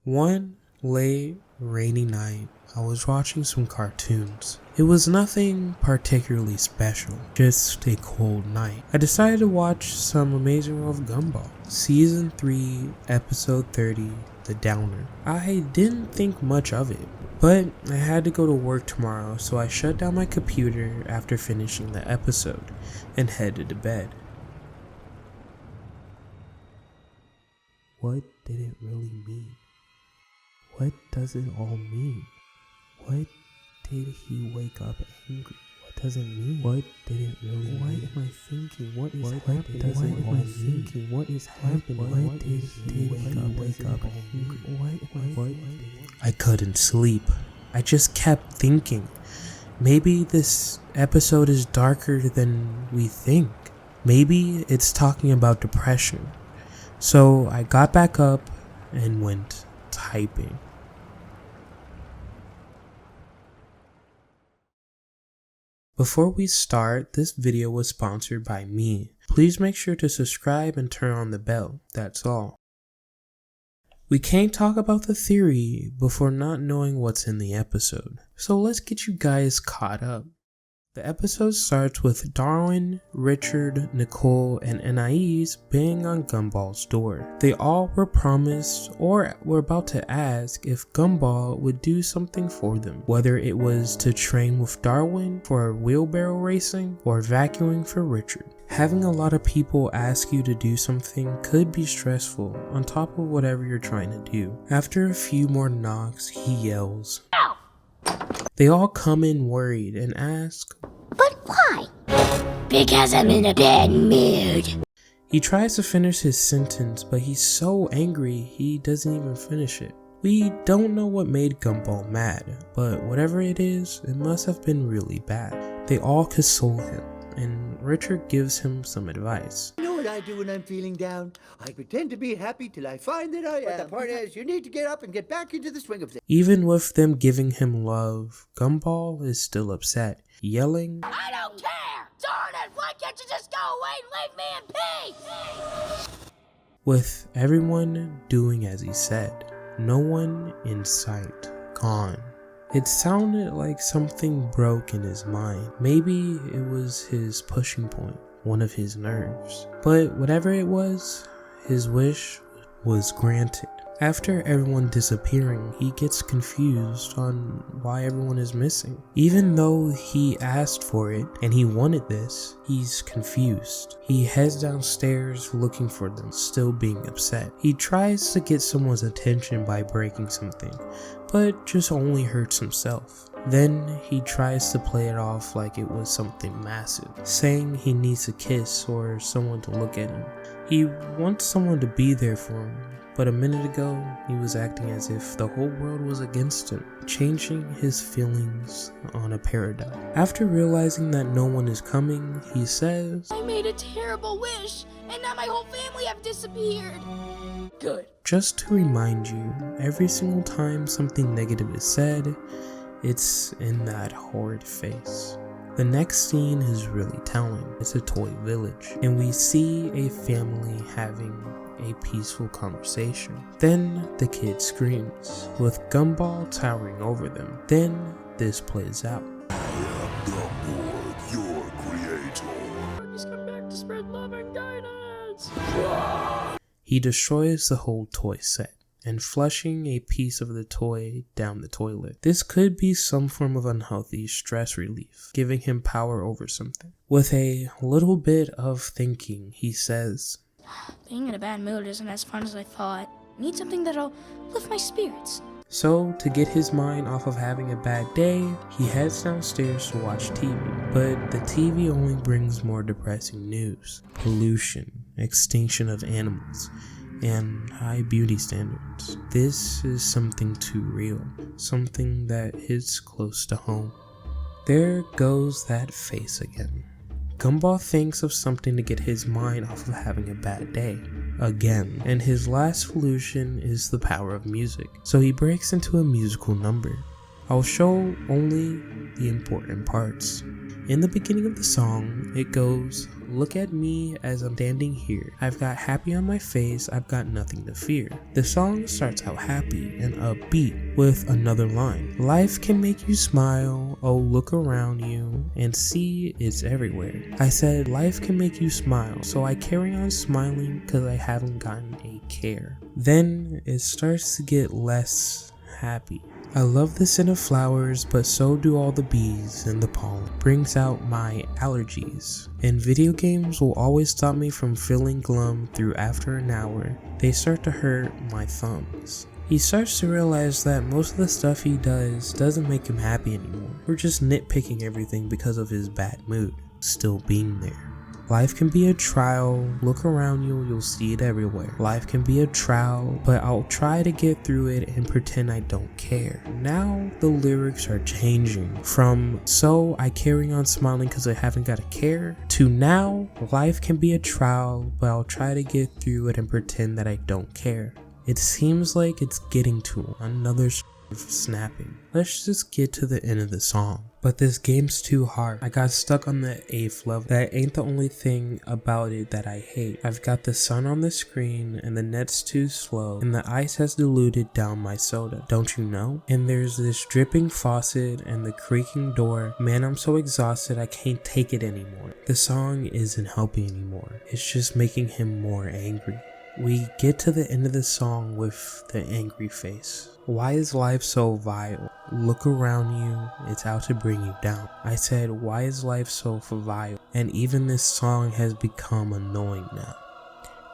One late rainy night, I was watching some cartoons. It was nothing particularly special, just a cold night. I decided to watch some Amazing World of Gumball. Season 3, Episode 30, The Downer. I didn't think much of it, but I had to go to work tomorrow, so I shut down my computer after finishing the episode and headed to bed. What did it really mean? What does it all mean? What did he wake up angry? What does it mean? What did it really mean? What am I thinking? What is happening? What am I thinking? What is happening? What did he wake up angry? I couldn't sleep. I just kept thinking. Maybe this episode is darker than we think. Maybe it's talking about depression. So I got back up and went typing. Before we start, this video was sponsored by me. Please make sure to subscribe and turn on the bell, that's all. We can't talk about the theory before not knowing what's in the episode, so let's get you guys caught up. The episode starts with Darwin, Richard, Nicole, and Anais banging on Gumball's door. They all were promised or were about to ask if Gumball would do something for them, whether it was to train with Darwin for wheelbarrow racing or vacuuming for Richard. Having a lot of people ask you to do something could be stressful on top of whatever you're trying to do. After a few more knocks, he yells, "Ow!" They all come in worried and ask, "But why?" "Because I'm in a bad mood." He tries to finish his sentence, but he's so angry he doesn't even finish it. We don't know what made Gumball mad, but whatever it is, it must have been really bad. They all console him, and Richard gives him some advice. You know what I do when I'm feeling down? I pretend to be happy till I find that I am. But the point is, you need to get up and get back into the swing of things. Even with them giving him love, Gumball is still upset, yelling, "I don't care! Darn it! Why can't you just go away and leave me in peace?" With everyone doing as he said, no one in sight, gone. It sounded like something broke in his mind. Maybe it was his pushing point, one of his nerves. But whatever it was, his wish was granted. After everyone disappearing, he gets confused on why everyone is missing. Even though he asked for it and he wanted this, he's confused. He heads downstairs looking for them, still being upset. He tries to get someone's attention by breaking something, but just only hurts himself. Then he tries to play it off like it was something massive, saying he needs a kiss or someone to look at him. He wants someone to be there for him, but a minute ago he was acting as if the whole world was against him, changing his feelings on a paradigm. After realizing that no one is coming, he says, "I made a terrible wish, and now my whole family have disappeared." Good. Just to remind you, every single time something negative is said, it's in that horrid face. The next scene is really telling. It's a toy village, and we see a family having a peaceful conversation. Then the kid screams, with Gumball towering over them. Then this plays out. I am Gumball, your creator. Just come back to spread love and guidance. He destroys the whole toy set and flushing a piece of the toy down the toilet. This could be some form of unhealthy stress relief, giving him power over something. With a little bit of thinking, he says, "Being in a bad mood isn't as fun as I thought. I need something that'll lift my spirits." So, to get his mind off of having a bad day, he heads downstairs to watch TV. But the TV only brings more depressing news. Pollution, extinction of animals, and high beauty standards. This is something too real, something that hits close to home. There goes that face again. Gumball thinks of something to get his mind off of having a bad day, again, and his last solution is the power of music. So he breaks into a musical number. I'll show only the important parts. In the beginning of the song, it goes, look at me as I'm standing here. I've got happy on my face, I've got nothing to fear. The song starts out happy and upbeat with another line. Life can make you smile, oh look around you and see it's everywhere. I said life can make you smile, so I carry on smiling because I haven't gotten a care. Then it starts to get less happy. I love the scent of flowers, but so do all the bees and the pollen. Brings out my allergies. And video games will always stop me from feeling glum through after an hour. They start to hurt my thumbs. He starts to realize that most of the stuff he does doesn't make him happy anymore. We're just nitpicking everything because of his bad mood still being there. Life can be a trial, look around you, you'll see it everywhere. Life can be a trial, but I'll try to get through it and pretend I don't care. Now the lyrics are changing from so I carry on smiling because I haven't got a care to now life can be a trial, but I'll try to get through it and pretend that I don't care. It seems like it's getting to him. Another snapping. Let's just get to the end of the song. But this game's too hard. I got stuck on the 8th level. That ain't the only thing about it that I hate. I've got the sun on the screen and the net's too slow and the ice has diluted down my soda. Don't you know? And there's this dripping faucet and the creaking door. Man, I'm so exhausted I can't take it anymore. The song isn't helping anymore. It's just making him more angry. We get to the end of the song with the angry face. Why is life so vile? Look around you, it's out to bring you down. I said, why is life so vile? And even this song has become annoying now.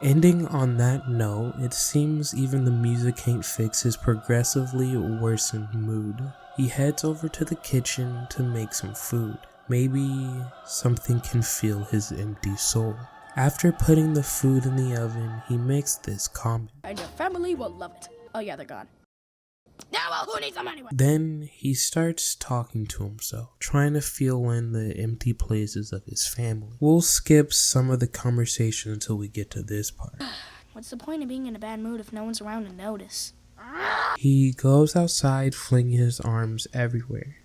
Ending on that note, it seems even the music can't fix his progressively worsened mood. He heads over to the kitchen to make some food. Maybe something can fill his empty soul. After putting the food in the oven, he makes this comment. And your family will love it. Oh yeah, they're gone. Now, well, who needs them anyway? Then he starts talking to himself, trying to fill in the empty places of his family. We'll skip some of the conversation until we get to this part. What's the point of being in a bad mood if no one's around to notice? He goes outside, flinging his arms everywhere.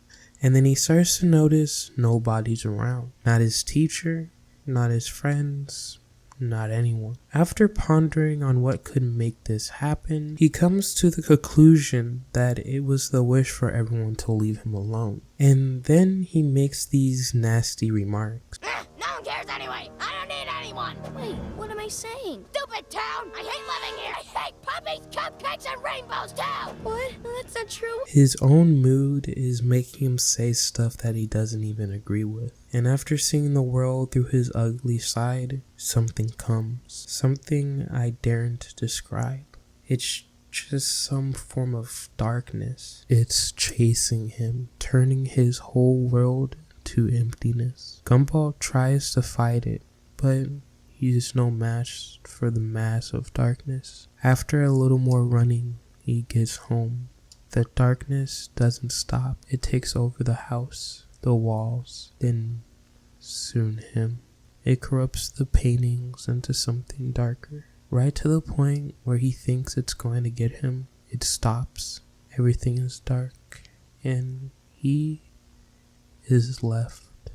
And then he starts to notice nobody's around. Not his teacher, not his friends, not anyone. After pondering on what could make this happen, he comes to the conclusion that it was the wish for everyone to leave him alone. And then he makes these nasty remarks. No one cares anyway. I don't need anyone. Wait, what am I saying? Stupid town! I hate living here! I hate puppies, cupcakes, and rainbows too! What? No, that's not true. His own mood is making him say stuff that he doesn't even agree with. And after seeing the world through his ugly side, something comes. Something I daren't describe. It's just some form of darkness. It's chasing him, turning his whole world to emptiness. Gumball tries to fight it, but he's no match for the mass of darkness. After a little more running, he gets home. The darkness doesn't stop. It takes over the house, the walls, then soon him. It corrupts the paintings into something darker. Right to the point where he thinks it's going to get him, it stops. Everything is dark, and he is left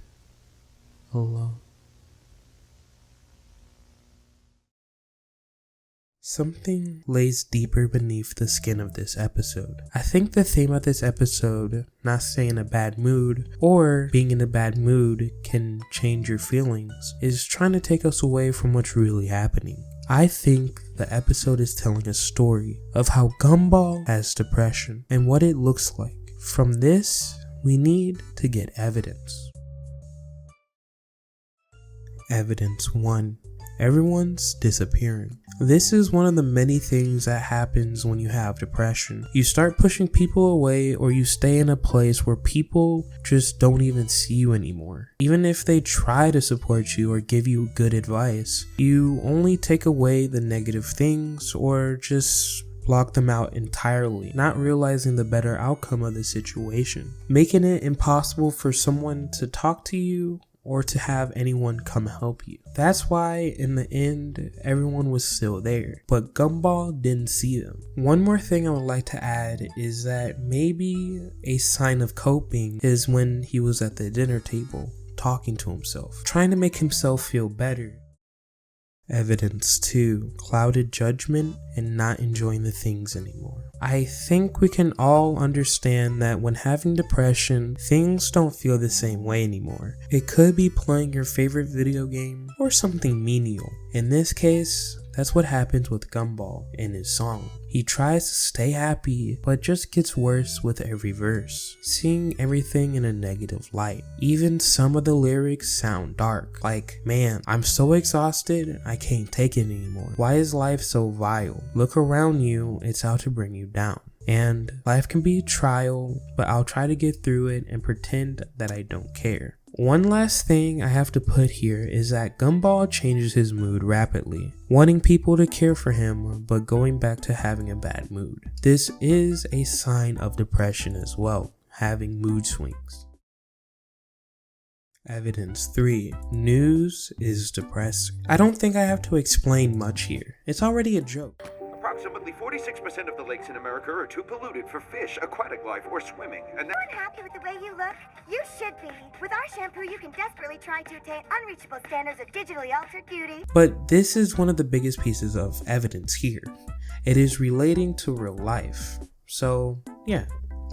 alone. Something lays deeper beneath the skin of this episode. I think the theme of this episode, not staying in a bad mood or being in a bad mood can change your feelings, is trying to take us away from what's really happening. I think the episode is telling a story of how Gumball has depression and what it looks like. From this, we need to get evidence. Evidence 1. Everyone's disappearing. This is one of the many things that happens when you have depression. You start pushing people away, or you stay in a place where people just don't even see you anymore. Even if they try to support you or give you good advice, you only take away the negative things or just block them out entirely, not realizing the better outcome of the situation, making it impossible for someone to talk to you or to have anyone come help you. That's why in the end, everyone was still there, but Gumball didn't see them. One more thing I would like to add is that maybe a sign of coping is when he was at the dinner table talking to himself, trying to make himself feel better. Evidence 2. Clouded judgment and not enjoying the things anymore. I think we can all understand that when having depression, things don't feel the same way anymore. It could be playing your favorite video game or something menial. In this case, that's what happens with Gumball in his song. He tries to stay happy, but just gets worse with every verse, seeing everything in a negative light. Even some of the lyrics sound dark, like, man, I'm so exhausted, I can't take it anymore. Why is life so vile? Look around you, it's out to bring you down. And life can be a trial, but I'll try to get through it and pretend that I don't care. One last thing I have to put here is that Gumball changes his mood rapidly, wanting people to care for him but going back to having a bad mood. This is a sign of depression as well, having mood swings. Evidence 3. News is depressing. I don't think I have to explain much here. It's already a joke. Approximately 46% of the lakes in America are too polluted for fish, aquatic life, or swimming, and that— Aren't happy with the way you look? You should be. With our shampoo, you can desperately try to attain unreachable standards of digitally altered beauty. But this is one of the biggest pieces of evidence here. It is relating to real life. So, yeah.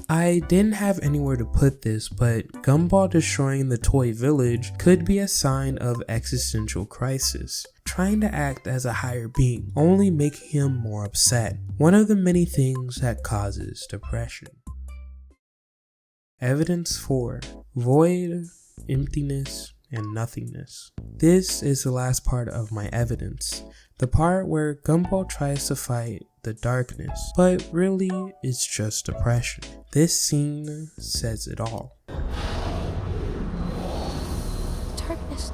I didn't have anywhere to put this, but Gumball destroying the toy village could be a sign of existential crisis, trying to act as a higher being, only making him more upset. One of the many things that causes depression. Evidence 4. Void, emptiness, and nothingness. This is the last part of my evidence, the part where Gumball tries to fight the darkness, but really it's just depression. This scene says it all. Darkness,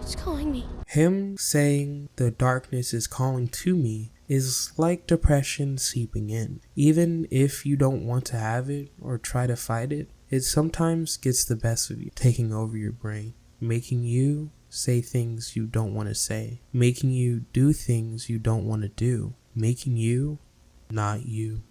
it's calling me. Him saying the darkness is calling to me is like depression seeping in. Even if you don't want to have it or try to fight it, it sometimes gets the best of you, taking over your brain, making you say things you don't want to say, making you do things you don't want to do, making you not you.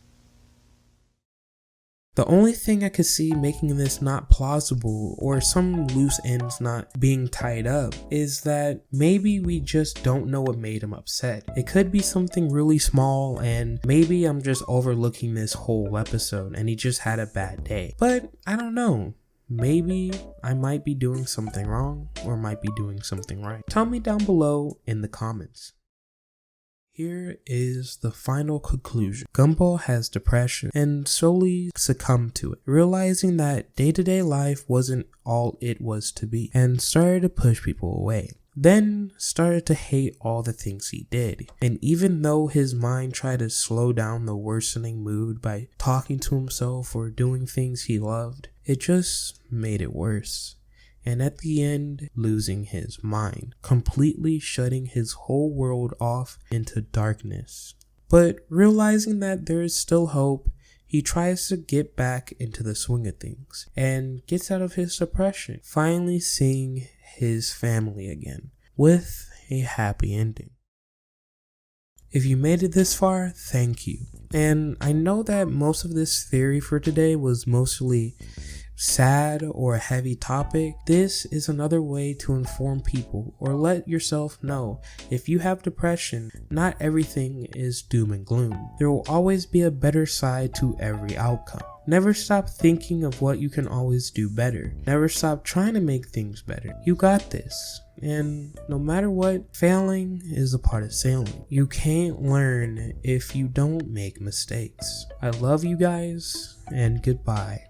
The only thing I could see making this not plausible or some loose ends not being tied up is that maybe we just don't know what made him upset. It could be something really small and maybe I'm just overlooking this whole episode and he just had a bad day. But I don't know. Maybe I might be doing something wrong or might be doing something right. Tell me down below in the comments. Here is the final conclusion. Gumball has depression and slowly succumbed to it, realizing that day-to-day life wasn't all it was to be, and started to push people away. Then started to hate all the things he did, and even though his mind tried to slow down the worsening mood by talking to himself or doing things he loved, it just made it worse. And at the end, losing his mind, completely shutting his whole world off into darkness. But realizing that there is still hope, he tries to get back into the swing of things and gets out of his depression, finally seeing his family again with a happy ending. If you made it this far, thank you. And I know that most of this theory for today was mostly sad or a heavy topic. This is another way to inform people or let yourself know if you have depression, not everything is doom and gloom. There will always be a better side to every outcome. Never stop thinking of what you can always do better. Never stop trying to make things better. You got this. And no matter what, failing is a part of sailing. You can't learn if you don't make mistakes. I love you guys, and goodbye.